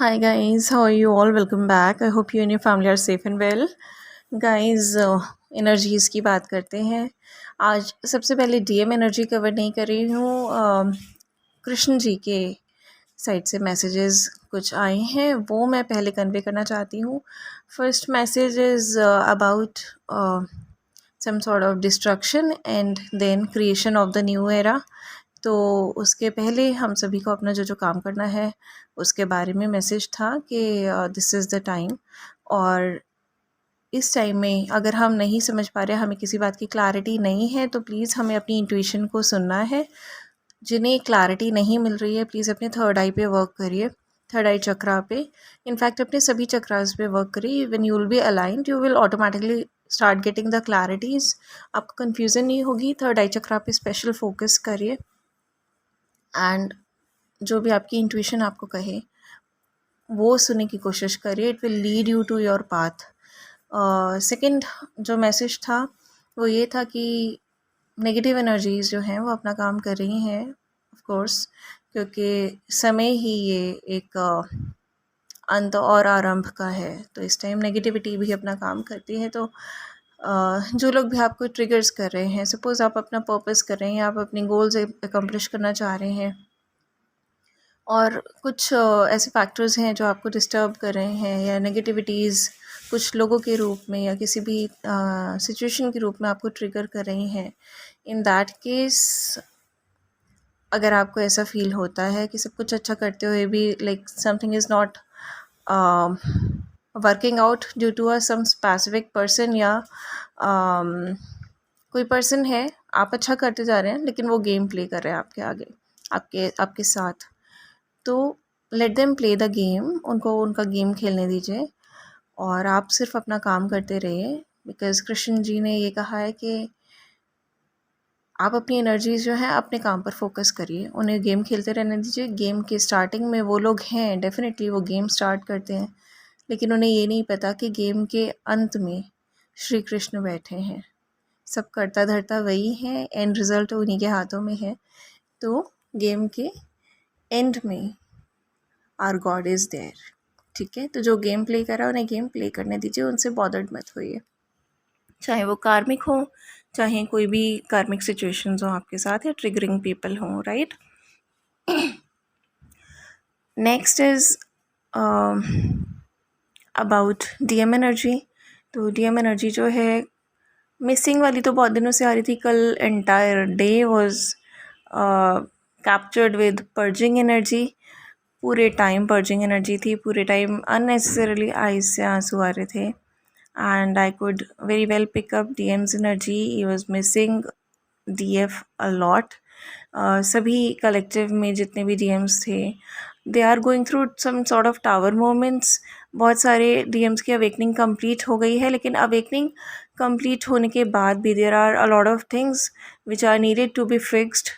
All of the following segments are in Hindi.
Hi guys, how are you all? Welcome back. I hope you and your family are safe and well. Guys, energies की बात करते हैं। आज सबसे पहले डीएम एनर्जी कवर नहीं कर रही हूँ। कृष्ण जी के साइड से मैसेजेस कुछ आए हैं, वो मैं पहले कन्वे करना चाहती हूँ। First message is about some sort of destruction and then creation of the new era. तो उसके पहले हम सभी को अपना जो काम करना है उसके बारे में मैसेज था कि दिस इज़ द टाइम। और इस टाइम में अगर हम नहीं समझ पा रहे, हमें किसी बात की क्लैरिटी नहीं है, तो प्लीज़ हमें अपनी इंट्यूशन को सुनना है। जिन्हें क्लैरिटी नहीं मिल रही है, प्लीज़ अपने थर्ड आई पे वर्क करिए, थर्ड आई चक्रा पे। इनफैक्ट अपने सभी चक्रास पे वर्क करिए। When you will be aligned, you will automatically start getting the clarities. आपको कन्फ्यूज़न नहीं होगी। थर्ड आई चक्रा पे स्पेशल फोकस करिए एंड जो भी आपकी इंट्यूशन आपको कहे वो सुनने की कोशिश करिए। It will lead you to your path. Second जो मैसेज था वो ये था कि नेगेटिव एनर्जीज़ जो हैं वो अपना काम कर रही हैं, ऑफ कोर्स, क्योंकि समय ही ये एक अंत और आरंभ का है। तो इस टाइम नेगेटिविटी भी अपना काम करती है। तो जो लोग भी आपको ट्रिगर्स कर रहे हैं, सपोज़ आप अपना पर्पस कर रहे हैं, आप अपने गोल्स अकम्प्लिश करना चाह रहे हैं और कुछ ऐसे फैक्टर्स हैं जो आपको डिस्टर्ब कर रहे हैं, या नेगेटिविटीज़ कुछ लोगों के रूप में या किसी भी सिचुएशन के रूप में आपको ट्रिगर कर रही हैं। इन दैट केस, अगर आपको ऐसा फील होता है कि सब कुछ अच्छा करते हुए भी like something is not working out due to a some specific person, या कोई पर्सन है, आप अच्छा करते जा रहे हैं लेकिन वो गेम प्ले कर रहे हैं आपके आगे, आपके आपके साथ, तो let them play the game. उनको उनका गेम खेलने दीजिए और आप सिर्फ अपना काम करते रहिए। बिकॉज कृष्ण जी ने ये कहा है कि आप अपनी एनर्जीज जो है अपने काम पर फोकस करिए, उन्हें गेम खेलते रहने दीजिए। गेम के स्टार्टिंग में वो लोग हैं, डेफिनेटली वो गेम स्टार्ट करते हैं, लेकिन उन्हें ये नहीं पता कि गेम के अंत में श्री कृष्ण बैठे हैं। सब करता धरता वही है, एंड रिज़ल्ट उन्हीं के हाथों में है। तो गेम के एंड में आर गॉड इज़ देयर। ठीक है, तो जो गेम प्ले कर रहा है उन्हें गेम प्ले करने दीजिए, उनसे बॉदर्ड मत होइए, चाहे वो कार्मिक हो, चाहे कोई भी कार्मिक सिचुएशंस हो आपके साथ, या ट्रिगरिंग पीपल हों, right. Next is about DM energy. तो डीएम एनर्जी जो है मिसिंग वाली तो बहुत दिनों से आ रही थी। कल entire day was captured with purging energy. पूरे टाइम पर्जिंग एनर्जी थी, पूरे टाइम अननेसेसरली आईज से आंसू आ रहे थे, and I could very well pick up DM's energy. He was missing DF a lot. सभी कलेक्टिव में जितने भी DMs थे, they are going through some sort of tower moments. बहुत सारे DMs की अवेकनिंग कंप्लीट हो गई है, लेकिन अवेकनिंग कंप्लीट होने के बाद भी there are a lot of things which are needed to be fixed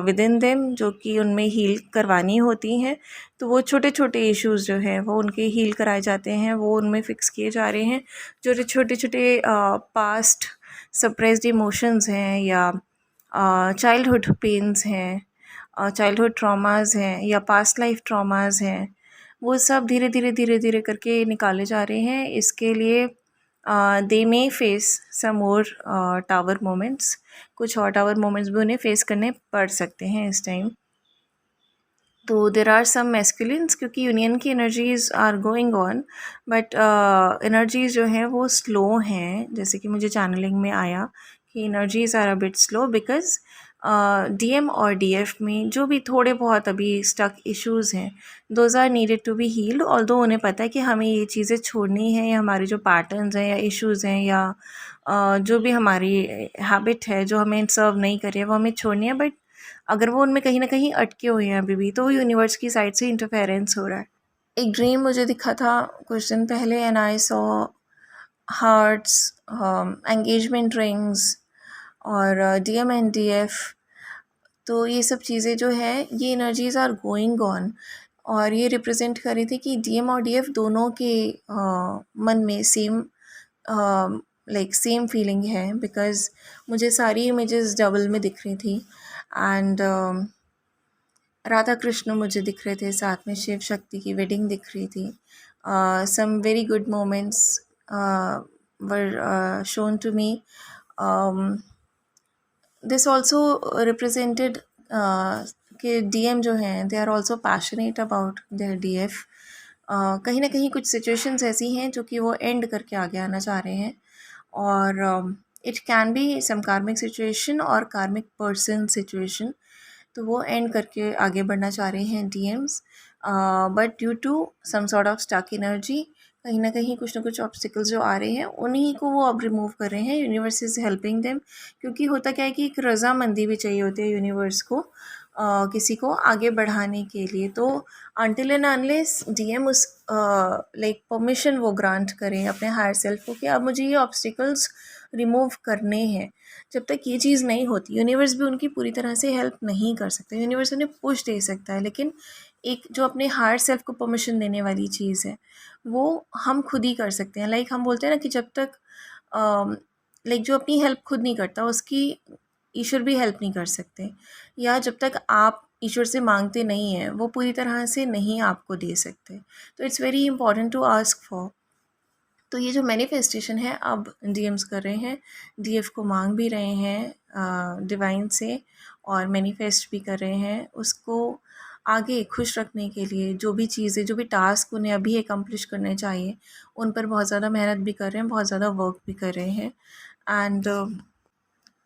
within them, जो कि उनमें हील करवानी होती हैं। तो वो छोटे छोटे इश्यूज़ जो हैं वो उनके हील कराए जाते हैं, वो उनमें फ़िक्स किए जा रहे हैं। जो छोटे छोटे पास्ट सप्रेस्ड इमोशंस हैं, या चाइल्डहुड पेन्स हैं, चाइल्डहुड ट्रॉमास हैं, या पास्ट लाइफ ट्रॉमास हैं, वो सब धीरे धीरे धीरे धीरे करके निकाले जा रहे हैं। इसके लिए दे मे फेस सम और टावर मोमेंट्स, कुछ और टावर मोमेंट्स भी उन्हें फेस करने पड़ सकते हैं इस टाइम। तो देर आर सम मैस्कुलिन्स, क्योंकि यूनियन की energies are going on, but energies जो हैं वो स्लो हैं। जैसे कि मुझे चैनलिंग में आया कि energies are a bit slow, because DM और डीएफ में जो भी थोड़े बहुत अभी स्टक इश्यूज़ हैं, those are needed to be healed. Although उन्हें पता है कि हमें ये चीज़ें छोड़नी है, या हमारे जो पैटर्न्स हैं या इश्यूज़ हैं, या जो भी हमारी हैबिट है जो हमें सर्व नहीं कर रही है, वो हमें छोड़नी है। बट अगर वो उनमें कहीं ना कहीं अटके हुए हैं अभी भी, तो यूनिवर्स की साइड से इंटरफेरेंस हो रहा है। एक ड्रीम मुझे दिखा था कुछ दिन पहले, and I saw hearts, engagement rings और डीएम एंड डीएफ। तो ये सब चीज़ें जो है, ये एनर्जीज आर गोइंग ऑन, और ये रिप्रेजेंट कर रही थी कि डीएम और डीएफ दोनों के मन में सेम लाइक सेम फीलिंग है। बिकॉज़ मुझे सारी इमेजेस डबल में दिख रही थी, एंड राधा कृष्ण मुझे दिख रहे थे, साथ में शिव शक्ति की वेडिंग दिख रही थी. Some very good moments were shown to me. This also represented कि डीएम जो हैं they are also passionate about their DF. कहीं ना कहीं कुछ सिचुएशंस ऐसी हैं जो कि वो एंड करके आगे आना चाह रहे हैं, और इट कैन बी सम कार्मिक सिचुएशन और कार्मिक पर्सन सिचुएशन. तो वो एंड करके आगे बढ़ना चाह रहे हैं DMs, but due to some sort of stuck energy कहीं ना कहीं कुछ ना कुछ ऑब्स्टिकल्स जो आ रहे हैं उन्हीं को वो अब रिमूव कर रहे हैं. यूनिवर्स इज़ हेल्पिंग देम, क्योंकि होता क्या है कि एक रजामंदी भी चाहिए होती है यूनिवर्स को किसी को आगे बढ़ाने के लिए. तो अनटिल एंड अनलेस डीएम उस लाइक परमिशन वो ग्रांट करें अपने हायर सेल्फ को कि अब मुझे ये ऑब्स्टिकल्स रिमूव करने हैं, जब तक ये चीज़ नहीं होती यूनिवर्स भी उनकी पूरी तरह से हेल्प नहीं कर सकता. यूनिवर्स उन्हें पुश दे सकता है, लेकिन एक जो अपने हायर सेल्फ को परमिशन देने वाली चीज़ है वो हम खुद ही कर सकते हैं. लाइक हम बोलते हैं ना कि जब तक लाइक जो अपनी हेल्प खुद नहीं करता उसकी ईश्वर भी हेल्प नहीं कर सकते, या जब तक आप ईश्वर से मांगते नहीं हैं वो पूरी तरह से नहीं आपको दे सकते. तो it's very important to ask for. तो ये जो मैनिफेस्टेशन है अब डीएम्स कर रहे हैं, डीएफ को मांग भी रहे हैं डिवाइन से, और मैनिफेस्ट भी कर रहे हैं उसको आगे खुश रखने के लिए. जो भी चीज़ें, जो भी टास्क उन्हें अभी एकम्प्लिश करने चाहिए उन पर बहुत ज़्यादा मेहनत भी कर रहे हैं, बहुत ज़्यादा वर्क भी कर रहे हैं. एंड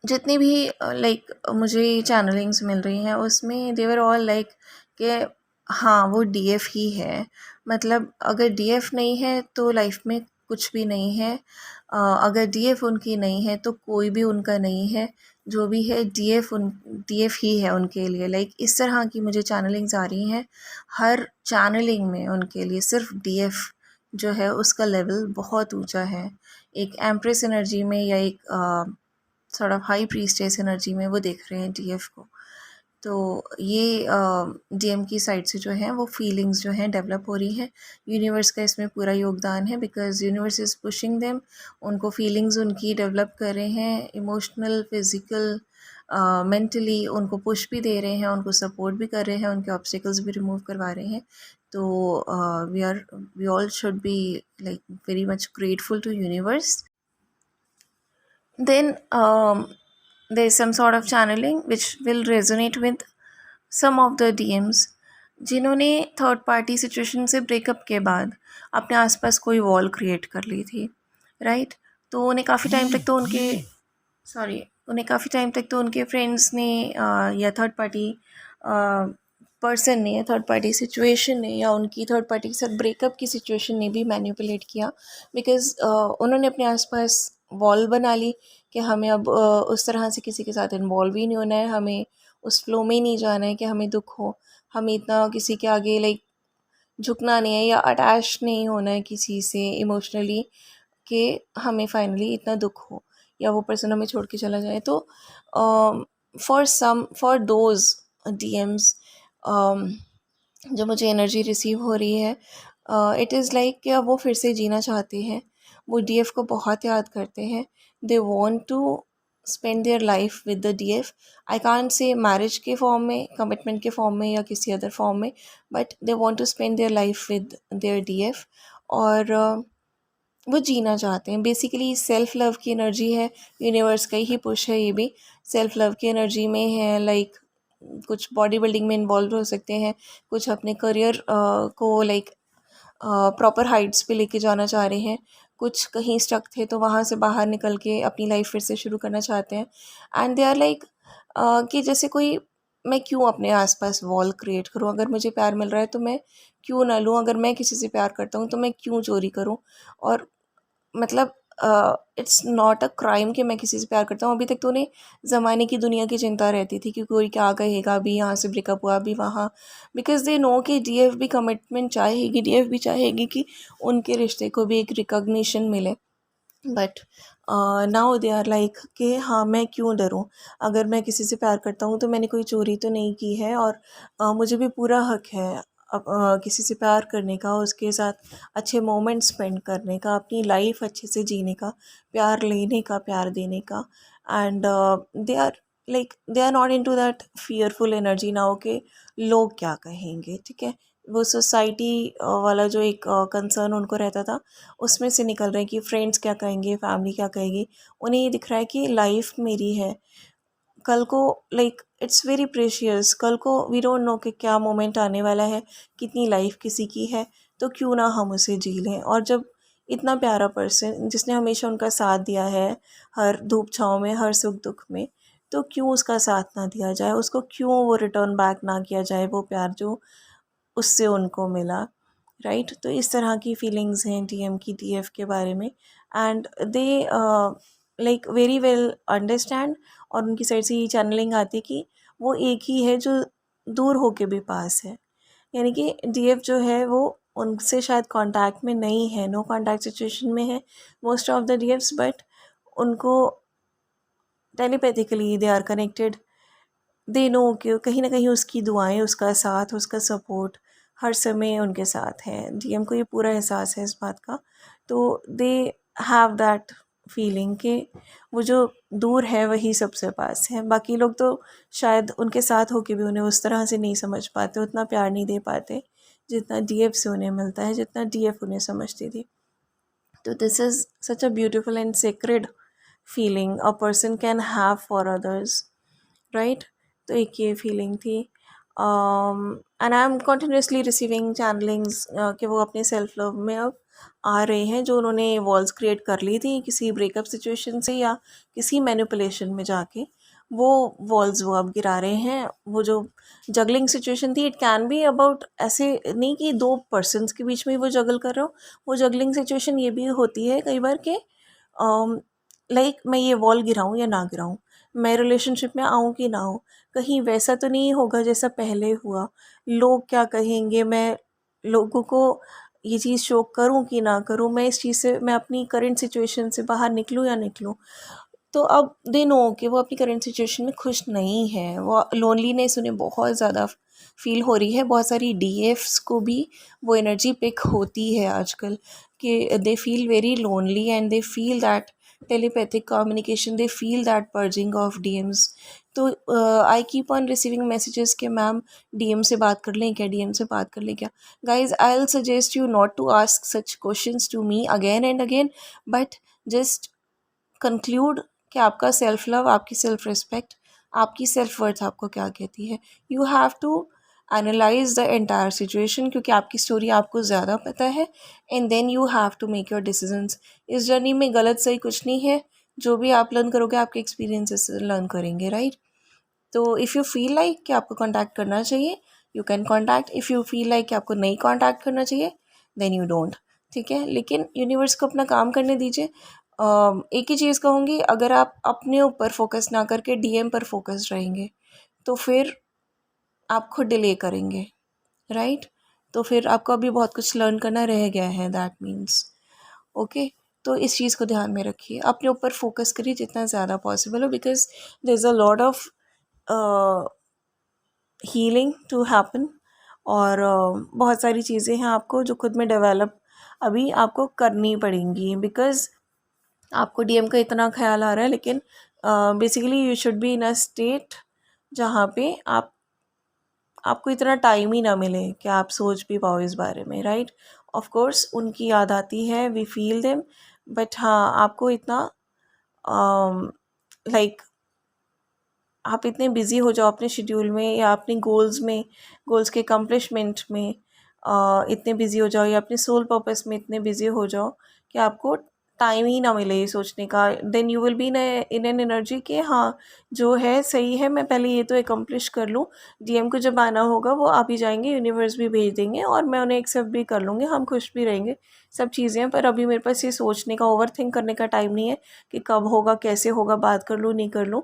जितनी भी लाइक मुझे चैनलिंग्स मिल रही हैं उसमें देवर ऑल लाइक कि हाँ वो डीएफ ही है. मतलब अगर डीएफ नहीं है तो लाइफ में कुछ भी नहीं है. अगर डीएफ उनकी नहीं है तो कोई भी उनका नहीं है. जो भी है डीएफ ही है उनके लिए. लाइक इस तरह की मुझे चैनलिंग्स आ रही हैं, हर चैनलिंग में उनके लिए सिर्फ डीएफ जो है उसका लेवल बहुत ऊंचा है. एक एम्प्रेस एनर्जी में या एक sort of high priestess energy में वो देख रहे हैं डीएफ को. तो ये डीएम की साइड से जो है वो फीलिंग्स जो हैं डेवलप हो रही हैं. यूनिवर्स का इसमें पूरा योगदान है, because universe is pushing them. उनको फीलिंग्स उनकी डेवलप कर रहे हैं, इमोशनल, फिज़िकल, मेंटली उनको पुश भी दे रहे हैं, उनको सपोर्ट भी कर रहे हैं, उनके ऑब्स्टिकल्स भी रिमूव करवा रहे हैं. तो we all should be like very much grateful to universe. Then there's some sort of channeling which will resonate with some of the DMs जिन्होंने थर्ड पार्टी सिचुएशन से ब्रेकअप के बाद अपने आसपास कोई वॉल क्रिएट कर ली थी, राइट. तो उन्हें काफ़ी टाइम तक तो उनके फ्रेंड्स ने या थर्ड पार्टी पर्सन ने या थर्ड पार्टी सिचुएशन ने या उनकी थर्ड पार्टी के साथ ब्रेकअप की सिचुएशन ने भी मैनिपुलेट किया, बिकॉज़ उन्होंने अपने आसपास वॉल बना ली कि हमें अब उस तरह से किसी के साथ इन्वॉल्व ही नहीं होना है, हमें उस फ्लो में ही नहीं जाना है कि हमें दुख हो, हमें इतना किसी के आगे लाइक झुकना नहीं है या अटैच नहीं होना है किसी से इमोशनली कि हमें फाइनली इतना दुख हो या वो पर्सन हमें छोड़ के चला जाए. तो फॉर दोज डीएम्स जो मुझे एनर्जी रिसीव हो रही है, इट इज़ लाइक कि वो फिर से जीना चाहते हैं. वो डीएफ को बहुत याद करते हैं. They want to spend their life with the DF. I can't say marriage के फॉर्म में, कमिटमेंट के फॉर्म में या किसी अदर फॉर्म में, but they want to spend their life with their DF. और वो जीना चाहते हैं. बेसिकली सेल्फ़ लव की एनर्जी है, यूनिवर्स का ही पुश है. ये भी सेल्फ़ लव की एनर्जी में है. लाइक कुछ बॉडी बिल्डिंग में इन्वॉल्व हो सकते हैं, कुछ अपने करियर को लाइक प्रॉपर हाइट्स पे लेके जाना चाह रहे हैं, कुछ कहीं स्टक थे तो वहाँ से बाहर निकल के अपनी लाइफ फिर से शुरू करना चाहते हैं. एंड दे आर लाइक कि जैसे कोई, मैं क्यों अपने आसपास वॉल क्रिएट करूँ, अगर मुझे प्यार मिल रहा है तो मैं क्यों ना लूँ, अगर मैं किसी से प्यार करता हूँ तो मैं क्यों चोरी करूँ. और मतलब इट्स नॉट अ क्राइम कि मैं किसी से प्यार करता हूँ. अभी तक तो उन्हें ज़माने की दुनिया की चिंता रहती थी कि कोई क्या कहेगा, अभी यहाँ से ब्रेकअप हुआ, अभी वहाँ, बिकॉज दे नो कि डीएफ भी कमिटमेंट चाहेगी, डीएफ भी चाहेगी कि उनके रिश्ते को भी एक रिकॉग्निशन मिले. But now they are like कि हाँ मैं क्यों डरूँ, अगर मैं किसी से प्यार करता हूँ तो मैंने कोई चोरी तो नहीं की है, और मुझे भी पूरा हक है किसी से प्यार करने का, उसके साथ अच्छे मोमेंट्स स्पेंड करने का, अपनी लाइफ अच्छे से जीने का, प्यार लेने का, प्यार देने का. And they are like they are not into that fearful energy now के लोग क्या कहेंगे, ठीक है। वो सोसाइटी वाला जो एक कंसर्न उनको रहता था, उसमें से निकल रहे हैं कि फ्रेंड्स क्या कहेंगे, फैमिली क्या कहेगी। उन्हें ये दिख रहा है कि लाइफ मेरी है, कल को लाइक इट्स वेरी प्रेशियस, कल को वी डोंट नो कि क्या मोमेंट आने वाला है, कितनी लाइफ किसी की है, तो क्यों ना हम उसे जी लें। और जब इतना प्यारा पर्सन जिसने हमेशा उनका साथ दिया है, हर धूप छाँव में, हर सुख दुख में, तो क्यों उसका साथ ना दिया जाए, उसको क्यों वो रिटर्न बैक ना किया जाए वो प्यार जो उससे उनको मिला, राइट। तो इस तरह की फीलिंग्स हैं डीएम की डीएफ के बारे में। And they like very well understand, और उनकी साइड से ये चैनलिंग आती है कि वो एक ही है जो दूर होके भी पास है। यानी कि डीएफ जो है वो उनसे शायद कांटेक्ट में नहीं है, नो कांटेक्ट सिचुएशन में है most of the DFs, but उनको telepathically they are connected. They know कि कहीं ना कहीं उसकी दुआएं, उसका साथ, उसका सपोर्ट हर समय उनके साथ है। डीएम को ये पूरा एहसास है इस बात का। तो दे हैव दैट फीलिंग कि वो जो दूर है वही सबसे पास है। बाकी लोग तो शायद उनके साथ होके भी उन्हें उस तरह से नहीं समझ पाते, उतना प्यार नहीं दे पाते जितना डीएफ से उन्हें मिलता है, जितना डीएफ उन्हें समझती थी। तो this is such a beautiful and sacred feeling a person can have for others, right. तो एक ये फीलिंग थी। And I am continuously receiving channelings कि वो अपने सेल्फ लव में अब आ रहे हैं। जो उन्होंने वॉल्स क्रिएट कर ली थी किसी ब्रेकअप सिचुएशन से या किसी मैनिपुलेशन में जाके, वो वॉल्स वो अब गिरा रहे हैं। वो जो जगलिंग सिचुएशन थी, इट कैन बी अबाउट, ऐसे नहीं कि दो पर्सनस के बीच में वो जगल कर रहे हो। वो जगलिंग सिचुएशन ये भी होती है कई बार कि लाइक मैं ये वॉल गिराऊँ या ना गिराऊँ, मैं रिलेशनशिप में आऊँ कि ना आऊँ, कहीं वैसा तो नहीं होगा जैसा पहले हुआ, लोग क्या कहेंगे, मैं लोगों को ये चीज़ शो करूँ कि ना करूँ, मैं इस चीज़ से, मैं अपनी करंट सिचुएशन से बाहर निकलूँ या निकलूँ। तो अब दे नो कि वो अपनी करंट सिचुएशन में खुश नहीं है, वो लोनलीनेस उन्हें बहुत ज़्यादा फील हो रही है। बहुत सारी डीएफ्स को भी वो एनर्जी पिक होती है आजकल कि they feel very lonely and they feel that telepathic communication, they feel that purging of DMs. तो I keep on receiving messages कि मैम डीएम से बात कर लें क्या, डीएम से बात कर लें क्या। Guys I will suggest you not to ask such questions to me again and again, but just conclude कि आपका सेल्फ लव, आपकी सेल्फ रिस्पेक्ट, आपकी सेल्फ वर्थ आपको क्या कहती है। You have to analyse the entire situation, क्योंकि आपकी स्टोरी आपको ज़्यादा पता है, and then you have to make your decisions. इस जर्नी में गलत सही कुछ नहीं है, जो भी आप लर्न करोगे आपके एक्सपीरियंसेस से लर्न करेंगे, राइट। तो इफ़ यू फील लाइक कि आपको कांटेक्ट करना चाहिए, you can contact. If you feel like कि आपको नहीं कांटेक्ट करना चाहिए, देन यू डोंट, ठीक है। लेकिन यूनिवर्स को अपना काम करने दीजिए। एक ही चीज़ कहूँगी, अगर आप अपने ऊपर फोकस ना करके डीएम पर फोकस रहेंगे तो फिर आप खुद डिले करेंगे, राइट। तो फिर आपको अभी बहुत कुछ लर्न करना रह गया है, दैट मीन्स, ओके। तो इस चीज़ को ध्यान में रखिए, अपने ऊपर फोकस करिए जितना ज़्यादा पॉसिबल हो, because there is a lot of healing to happen. और बहुत सारी चीज़ें हैं आपको जो खुद में डेवलप अभी आपको करनी पड़ेंगी, बिकॉज़ आपको डीएम का इतना ख्याल आ रहा है, लेकिन basically you should be in a state जहाँ पे आपको इतना टाइम ही ना मिले कि आप सोच भी पाओ इस बारे में, राइट। ऑफ कोर्स उनकी याद आती है, वी फील देम, बट हाँ आपको इतना लाइक आप इतने बिज़ी हो जाओ अपने शेड्यूल में या अपने गोल्स में, गोल्स के अकम्पलिशमेंट में इतने बिज़ी हो जाओ, या अपने सोल पर्पस में इतने बिज़ी हो जाओ कि आपको टाइम ही ना मिले ये सोचने का। Then you will be in an energy कि हाँ जो है सही है, मैं पहले ये तो एकम्प्लिश कर लूँ, डीएम को जब आना होगा वो आप ही जाएंगे, यूनिवर्स भी भेज देंगे और मैं उन्हें एक्सेप्ट भी कर लूँगी, हम खुश भी रहेंगे, सब चीज़ें हैं। पर अभी मेरे पास ये सोचने का, ओवर थिंक करने का टाइम नहीं है कि कब होगा, कैसे होगा, बात कर लूँ नहीं कर लूँ।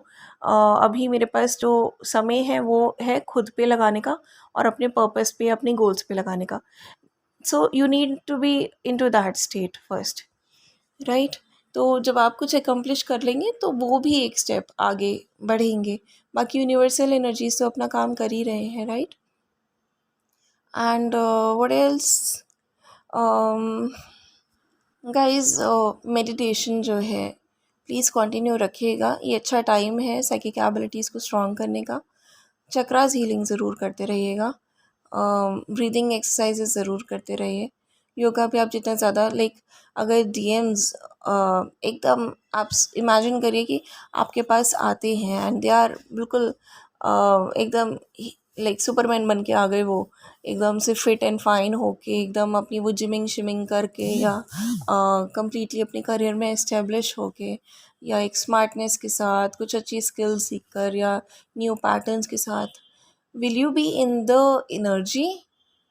अभी मेरे पास जो समय है वो है खुद पे लगाने का और अपने पर्पस पे, अपने गोल्स पे लगाने का। So you need to be into that state first, right. तो जब आप कुछ एकम्प्लिश कर लेंगे तो वो भी एक स्टेप आगे बढ़ेंगे। बाकी यूनिवर्सल एनर्जीज तो अपना काम कर ही रहे हैं, right. And what else guys, meditation जो है प्लीज़ कंटिन्यू रखिएगा। ये अच्छा टाइम है साइकिक एबिलिटीज़ को स्ट्रॉन्ग करने का। चक्रास हीलिंग ज़रूर करते रहिएगा। ब्रीदिंग एक्सरसाइजेस ज़रूर करते रहिए। योगा पे आप जितना ज़्यादा अगर डीएम्स एकदम आप इमेजिन करिए कि आपके पास आते हैं एंड दे आर बिल्कुल एकदम सुपरमैन बन के आ गए, वो एकदम से फिट एंड फाइन होके एकदम अपनी वो जिमिंग शिमिंग करके या कम्प्लीटली अपने करियर में इस्टेब्लिश होके या एक स्मार्टनेस के साथ कुछ अच्छी स्किल्स सीख कर या न्यू पैटर्न्स के साथ, will you be in the energy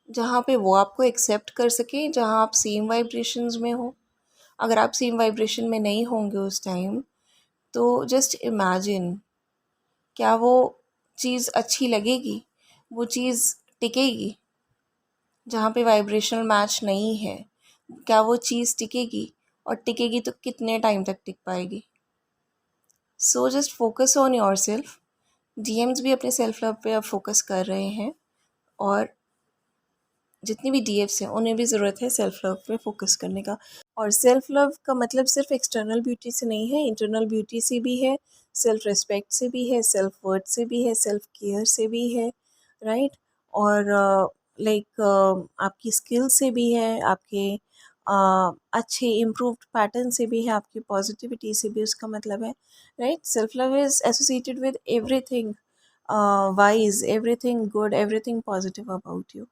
जहाँ पे वो आपको एक्सेप्ट कर सके, जहाँ आप सेम वाइब्रेशंस में हो। अगर आप सेम वाइब्रेशन में नहीं होंगे उस टाइम, तो जस्ट इमेजिन, क्या वो चीज़ अच्छी लगेगी, वो चीज़ टिकेगी? जहाँ पे वाइब्रेशनल मैच नहीं है, क्या वो चीज़ टिकेगी? और टिकेगी तो कितने टाइम तक टिक पाएगी? So just focus on your self. DMs भी अपने सेल्फ लव पे अब फोकस कर रहे हैं, और जितनी भी डीएफ्स हैं उन्हें भी ज़रूरत है सेल्फ लव पे फोकस करने का। और सेल्फ लव का मतलब सिर्फ एक्सटर्नल ब्यूटी से नहीं है, इंटरनल ब्यूटी से भी है, सेल्फ रिस्पेक्ट से भी है, सेल्फ वर्थ से भी है, सेल्फ केयर से भी है, राइट। और आपकी स्किल से भी है, आपके अच्छे इम्प्रूव्ड पैटर्न से भी है, आपकी पॉजिटिविटी से भी उसका मतलब है, right. Self love is associated with everything wise, everything good, everything positive about you,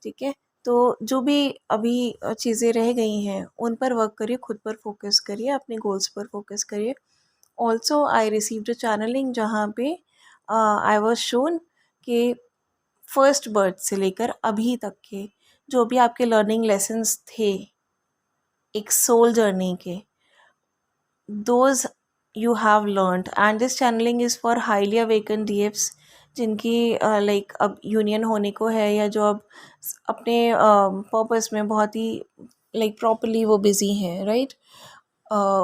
ठीक है। तो जो भी अभी चीज़ें रह गई हैं उन पर वर्क करिए, खुद पर फोकस करिए, अपने गोल्स पर फोकस करिए। Also I received a channelling जहाँ पे आई वॉज शोन कि फर्स्ट बर्थ से लेकर अभी तक के जो भी आपके लर्निंग लेसन्स थे एक सोल जर्नी के, those you have learned, and this channeling is for highly awakened DFs जिनकी अब यूनियन होने को है, या जो अब अपने पर्पस में बहुत ही प्रॉपरली वो बिजी हैं, राइट।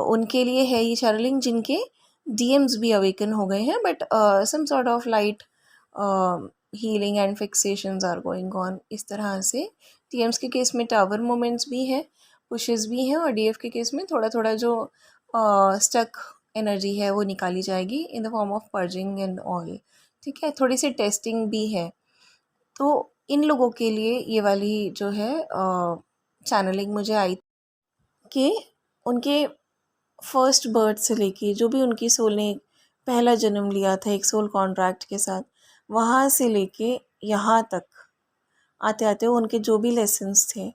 उनके लिए है ये चैनलिंग जिनके डीएम्स भी अवेकन हो गए हैं, but some sort of light healing and fixations are going on. इस तरह से डीएम्स के केस में टावर मोमेंट्स भी हैं, पुशेस भी हैं, और डीएफ के केस में थोड़ा थोड़ा जो स्टक एनर्जी है वो निकाली जाएगी in the form of purging and all, ठीक है। थोड़ी सी टेस्टिंग भी है। तो इन लोगों के लिए ये वाली जो है चैनलिंग मुझे आई कि उनके फर्स्ट बर्थ से लेके जो भी उनकी सोल ने पहला जन्म लिया था एक सोल कॉन्ट्रैक्ट के साथ, वहाँ से लेके यहाँ तक आते आते उनके जो भी लेसन्स थे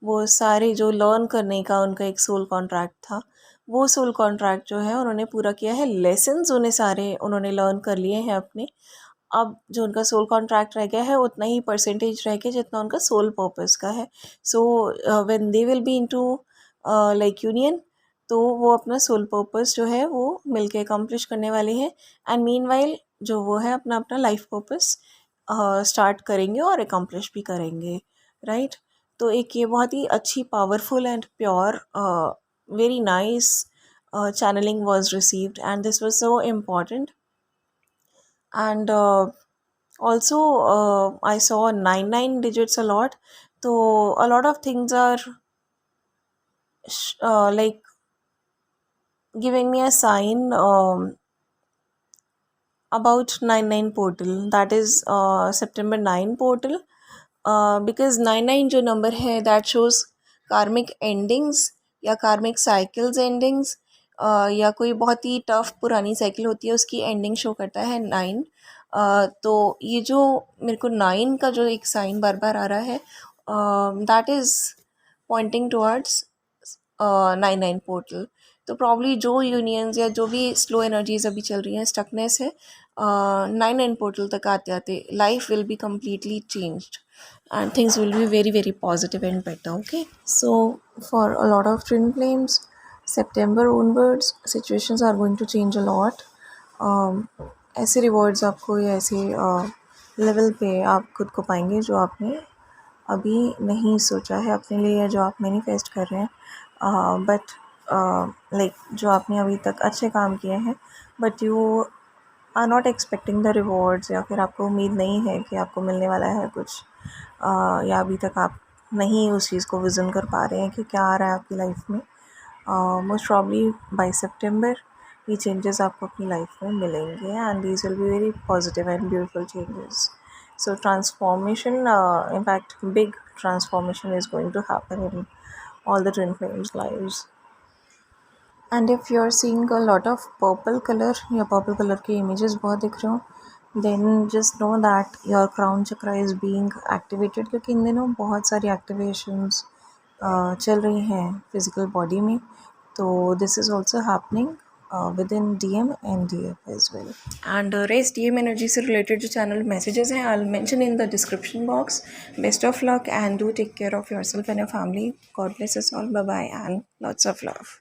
वो सारे जो लर्न करने का उनका एक सोल कॉन्ट्रैक्ट था, वो सोल कॉन्ट्रैक्ट जो है उन्होंने पूरा किया है। लेसन्स उन्हें सारे उन्होंने लर्न कर लिए हैं अपने। अब जो उनका सोल कॉन्ट्रैक्ट रह गया है उतना ही परसेंटेज रह गया जितना उनका सोल पर्पस का है। So when they will be into union, तो वो अपना सोल पर्पस जो है वो मिलके अकम्प्लिश करने वाले हैं। एंड मीनवाइल जो वो है अपना अपना लाइफ पर्पस स्टार्ट करेंगे और अकम्प्लिश भी करेंगे, राइट। तो एक ये बहुत ही अच्छी powerful and pure very nice channeling was received, and this was so important. And also I saw 99 digits a lot, so a lot of things are giving me a sign about 99 portal, that is September 9 portal, because 99 जो नंबर है that shows karmic endings या karmic cycles endings, या कोई बहुत ही टफ पुरानी साइकिल होती है उसकी एंडिंग शो करता है 9। तो ये जो मेरे को 9 का जो एक साइन बार बार आ रहा है, that is pointing towards 99 portal. तो प्रॉब्ली जो यूनियंस या जो भी स्लो एनर्जीज अभी चल रही हैं, स्टकनेस है, 99 पोर्टल तक आते आते life will be completely changed and things will be very very positive and better, okay। So for a lot of twin flames, September onwards situations are going to change a lot। ऐसे रिवॉर्ड्स आपको या ऐसे लेवल पे आप खुद को पाएंगे जो आपने अभी नहीं सोचा है अपने लिए, या जो आप मैनिफेस्ट कर रहे हैं, बट जो आपने अभी तक अच्छे काम किए हैं but you are not expecting the rewards, या फिर आपको उम्मीद नहीं है कि आपको मिलने वाला है कुछ, या अभी तक आप नहीं उस चीज़ को विज़न कर पा रहे हैं कि क्या आ रहा है आपकी लाइफ में। मोस्ट प्रॉब्ली बाय सितंबर ये चेंजेस आपको अपनी लाइफ में मिलेंगे and these will be very positive and beautiful changes. So transformation, in fact, big transformation is going to happen in all the twin flames' lives. And if you're seeing a lot of purple color या purple color के images बहुत दिख रहे हो, then just know that your crown chakra is being activated, क्योंकि इन दिनों बहुत सारी activations चल रही हैं physical body में. तो this is also happening within DM and DF as well. And raise DM energy से related जो channel messages हैं, I'll mention in the description box. Best of luck and do take care of yourself and your family. God bless us all. Bye bye and lots of love.